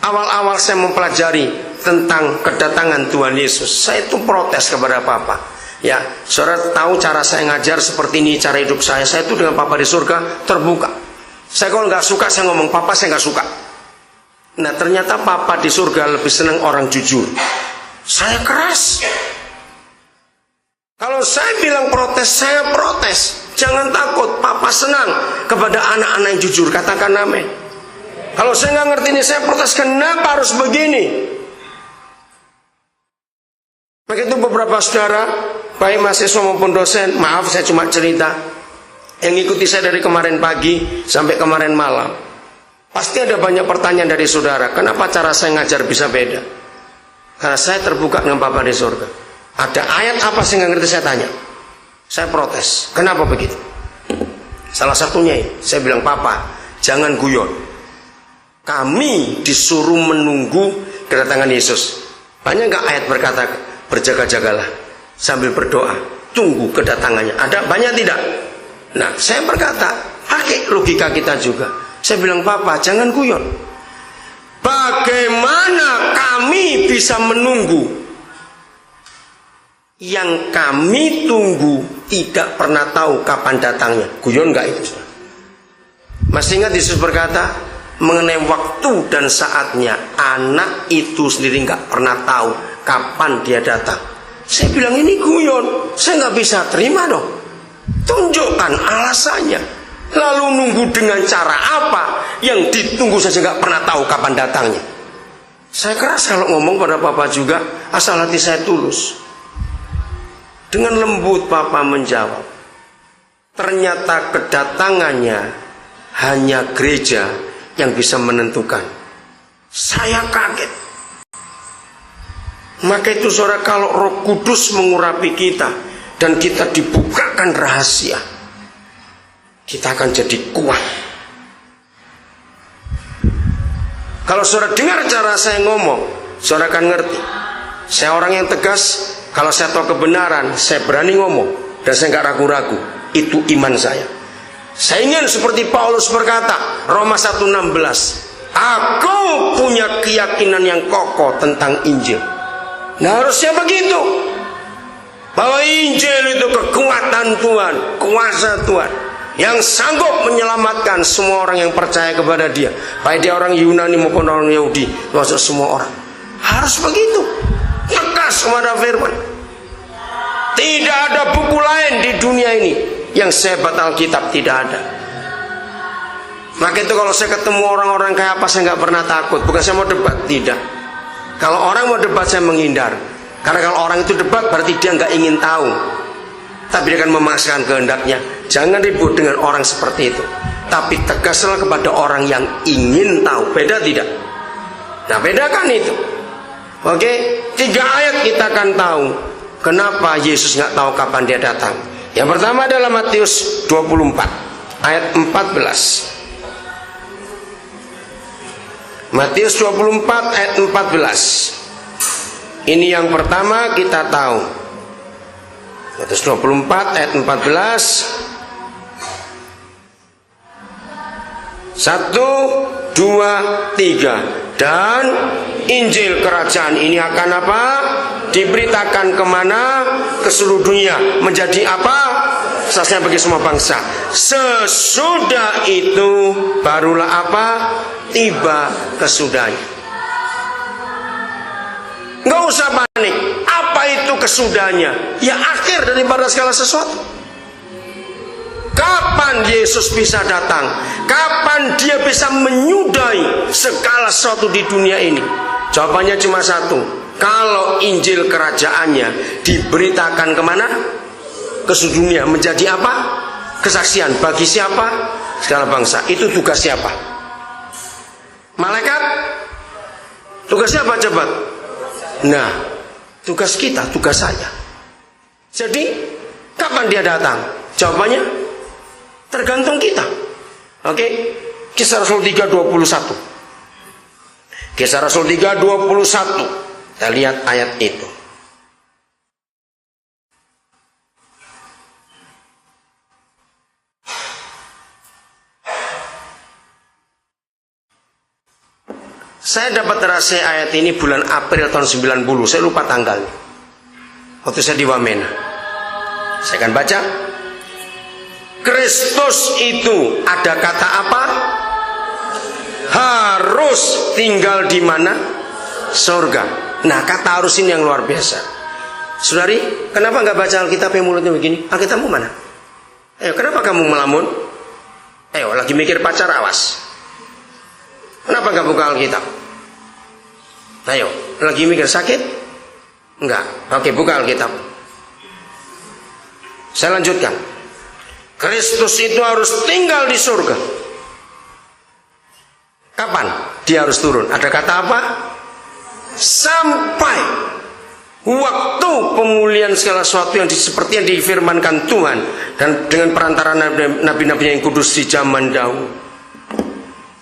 awal-awal saya mempelajari tentang kedatangan Tuhan Yesus, saya itu protes kepada Papa. Ya, saudara tahu cara saya ngajar seperti ini, cara hidup saya itu dengan Papa di surga terbuka. Saya kalau nggak suka, saya ngomong, Papa saya nggak suka. Nah ternyata Papa di surga lebih senang orang jujur. Saya keras. Kalau saya bilang protes, saya protes. Jangan takut, Papa senang kepada anak-anak yang jujur. Katakan amin. Kalau saya nggak ngerti ini, saya protes. Kenapa harus begini? Begitu beberapa saudara, baik mahasiswa maupun dosen, maaf saya cuma cerita, yang ikuti saya dari kemarin pagi sampai kemarin malam. Pasti ada banyak pertanyaan dari saudara, kenapa cara saya ngajar bisa beda? Karena saya terbuka dengan Papa di surga. Ada ayat apa sih nggak ngerti, saya tanya. Saya protes, kenapa begitu? Salah satunya ini, saya bilang, Papa jangan guyon. Kami disuruh menunggu kedatangan Yesus. Banyak nggak ayat berkata berjaga-jagalah sambil berdoa, tunggu kedatangannya? Ada banyak tidak? Nah saya berkata, pakai logika kita juga. Saya bilang, Papa jangan guyon. Bagaimana kami bisa menunggu? Yang kami tunggu tidak pernah tahu kapan datangnya. Guyon nggak itu? Masih ingat Yesus berkata mengenai waktu dan saatnya, anak itu sendiri nggak pernah tahu kapan dia datang. Saya bilang ini guyon, saya nggak bisa terima dong. Tunjukkan alasannya. Lalu nunggu dengan cara apa? Yang ditunggu saja nggak pernah tahu kapan datangnya. Saya keras kalau ngomong pada Papa juga, asal hati saya tulus. Dengan lembut Papa menjawab, ternyata kedatangannya hanya gereja yang bisa menentukan. Saya kaget. Maka itu saudara, kalau Roh Kudus mengurapi kita dan kita dibukakan rahasia, kita akan jadi kuat. Kalau saudara dengar cara saya ngomong, saudara akan ngerti. Saya orang yang tegas. Kalau saya tahu kebenaran, saya berani ngomong dan saya nggak ragu-ragu. Itu iman saya. Saya ingin seperti Paulus berkata, Roma 1:16, aku punya keyakinan yang kokoh tentang Injil. Nah harusnya begitu, bahwa Injil itu kekuatan Tuhan, kuasa Tuhan, yang sanggup menyelamatkan semua orang yang percaya kepada dia, baik dia orang Yunani maupun orang Yahudi, termasuk semua orang. Harus begitu, tegas kepada firman. Tidak ada buku lain di dunia ini yang sehebat Alkitab, tidak ada. Maka itu kalau saya ketemu orang-orang kayak apa, saya nggak pernah takut. Bukan saya mau debat, tidak. Kalau orang mau debat, saya menghindar. Karena kalau orang itu debat, berarti dia nggak ingin tahu, tapi dia akan memaksakan kehendaknya. Jangan ribut dengan orang seperti itu, tapi tegaslah kepada orang yang ingin tahu. Beda tidak? Nah bedakan itu. Oke, 3 ayat kita akan tahu kenapa Yesus nggak tahu kapan dia datang. Yang pertama adalah Matius 24 ayat 14. Matius 24 ayat 14. Ini yang pertama kita tahu. Matius 24 ayat 14. 1, 2, 3. Dan Injil kerajaan ini akan apa? Diberitakan kemana? Ke seluruh dunia. Menjadi apa? Saksinya bagi semua bangsa. Sesudah itu barulah apa? Tiba kesudahnya. Nggak usah panik. Apa itu kesudahnya? Ya akhir daripada segala sesuatu. Kapan Yesus bisa datang? Kapan dia bisa menyudahi segala sesuatu di dunia ini? Jawabannya cuma satu. Kalau Injil kerajaannya diberitakan kemana? Ke seluruh dunia. Menjadi apa? Kesaksian. Bagi siapa? Segala bangsa. Itu tugas siapa? Malaikat? Tugas siapa cepat? Nah, tugas kita, tugas saya. Jadi, kapan dia datang? Jawabannya tergantung kita. Oke? Kisah Rasul 3:21. Kisah Rasul 3:21. Kita lihat ayat itu. Saya dapat rahasia ayat ini bulan April tahun 90. Saya lupa tanggalnya. Waktu saya di Wamena. Saya akan baca. Kristus itu ada kata apa? Harus tinggal di mana? Surga. Nah, kata harus ini yang luar biasa. Saudari, kenapa nggak baca Alkitab yang mulutnya begini? Alkitabmu mana? Ayo, kenapa kamu melamun? Ayo, lagi mikir pacar, awas. Kenapa nggak buka Alkitab? Ayo, lagi mikir sakit? Enggak. Oke, buka Alkitab. Saya lanjutkan. Kristus itu harus tinggal di surga. Kapan dia harus turun? Ada kata apa? Sampai waktu pemulihan segala sesuatu yang seperti yang difirmankan Tuhan dan dengan perantara nabi-nabi yang kudus di zaman dahulu.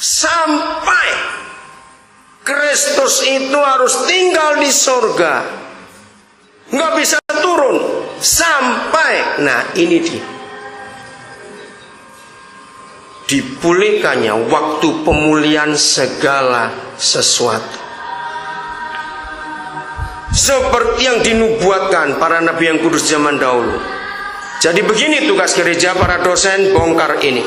Sampai Kristus itu harus tinggal di surga, nggak bisa turun sampai. Nah, ini dia dipulihkannya waktu pemulihan segala sesuatu, seperti yang dinubuatkan para nabi yang kudus zaman dahulu. Jadi begini tugas gereja, para dosen bongkar ini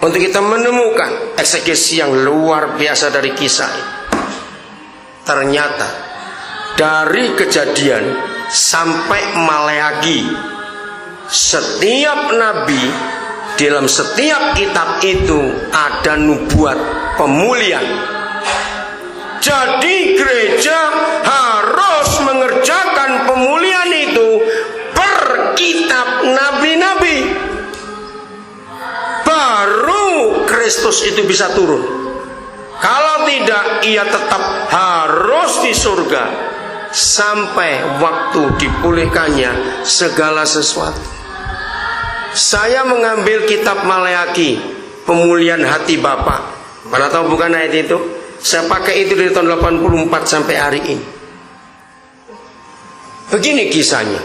untuk kita menemukan eksegesi yang luar biasa dari kisah ini. Ternyata dari Kejadian sampai Maleaki, setiap nabi dalam setiap kitab itu ada nubuat pemulihan. Jadi gereja harus mengerjakan pemulihan itu per kitab nabi-nabi. Baru Kristus itu bisa turun. Kalau tidak, ia tetap harus di surga sampai waktu dipulihkannya segala sesuatu. Saya mengambil kitab Maleaki, pemulihan hati Bapa. Mana tahu bukan ayat itu? Saya pakai itu dari tahun 84 sampai hari ini. Begini kisahnya.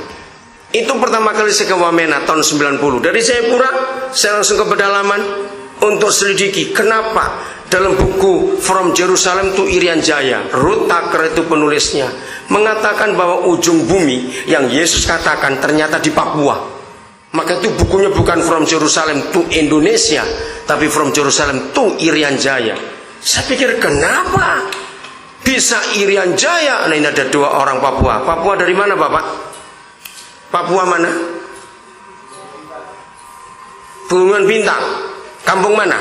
Itu pertama kali saya ke Wamena tahun 90. Dari Jayapura saya langsung ke pedalaman untuk selidiki kenapa dalam buku From Jerusalem to Irian Jaya, Ruth Tucker itu penulisnya mengatakan bahwa ujung bumi yang Yesus katakan ternyata di Papua. Maka itu bukunya bukan From Jerusalem to Indonesia, tapi From Jerusalem to Irian Jaya. Saya pikir kenapa bisa Irian Jaya? Nah, ini ada dua orang Papua. Papua dari mana Bapak? Papua mana? Pegunungan Bintang. Kampung mana?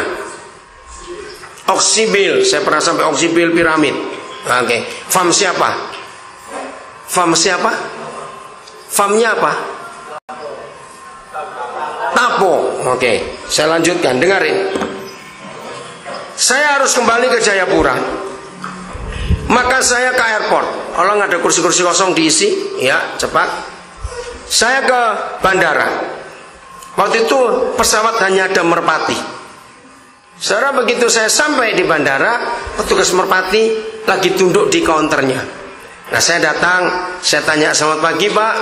Oksibil. Saya pernah sampai Oksibil Piramid. Oke. Fam siapa? Fam siapa? Famnya apa? Tapo. Oke. Saya lanjutkan. Dengarin. Saya harus kembali ke Jayapura. Maka saya ke airport. Kalau nggak ada kursi-kursi kosong diisi, ya cepat. Saya ke bandara. Waktu itu pesawat hanya ada merpati. Saudara, begitu saya sampai di bandara, petugas merpati lagi tunduk di counternya. Nah, saya datang, saya tanya, selamat pagi Pak,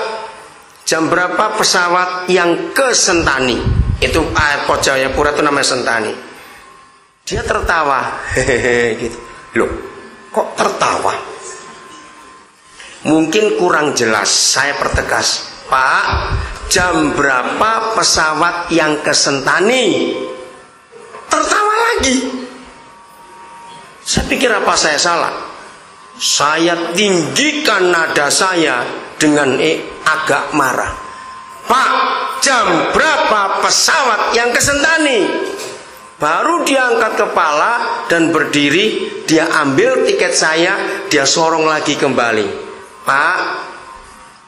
jam berapa pesawat yang ke Sentani? Itu airport Jayapura itu namanya Sentani. Dia tertawa, hehehe gitu. Loh, kok tertawa? Mungkin kurang jelas, saya pertegas. Pak, jam berapa pesawat yang ke Sentani? Tertawa lagi. Saya pikir apa saya salah? Saya tinggikan nada saya dengan agak marah. Pak, jam berapa pesawat yang ke Sentani? Baru dia angkat kepala dan berdiri. Dia ambil tiket saya, dia sorong lagi kembali. Pak,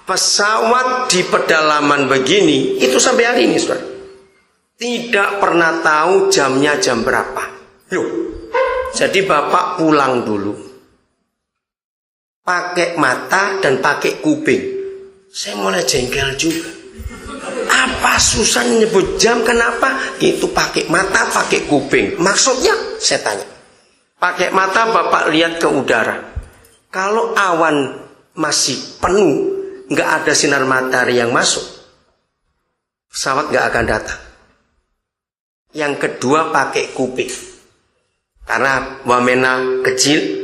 pesawat di pedalaman begini itu sampai hari ini saudara tidak pernah tahu jamnya jam berapa. Loh, jadi Bapak pulang dulu pakai mata dan pakai kuping. Saya mulai jengkel juga. Apa susah nyebut jam? Kenapa? Itu pakai mata, pakai kuping. Maksudnya saya tanya. Pakai mata Bapak lihat ke udara. Kalau awan masih penuh, nggak ada sinar matahari yang masuk, pesawat nggak akan datang. Yang kedua pakai kuping, karena Wamena kecil,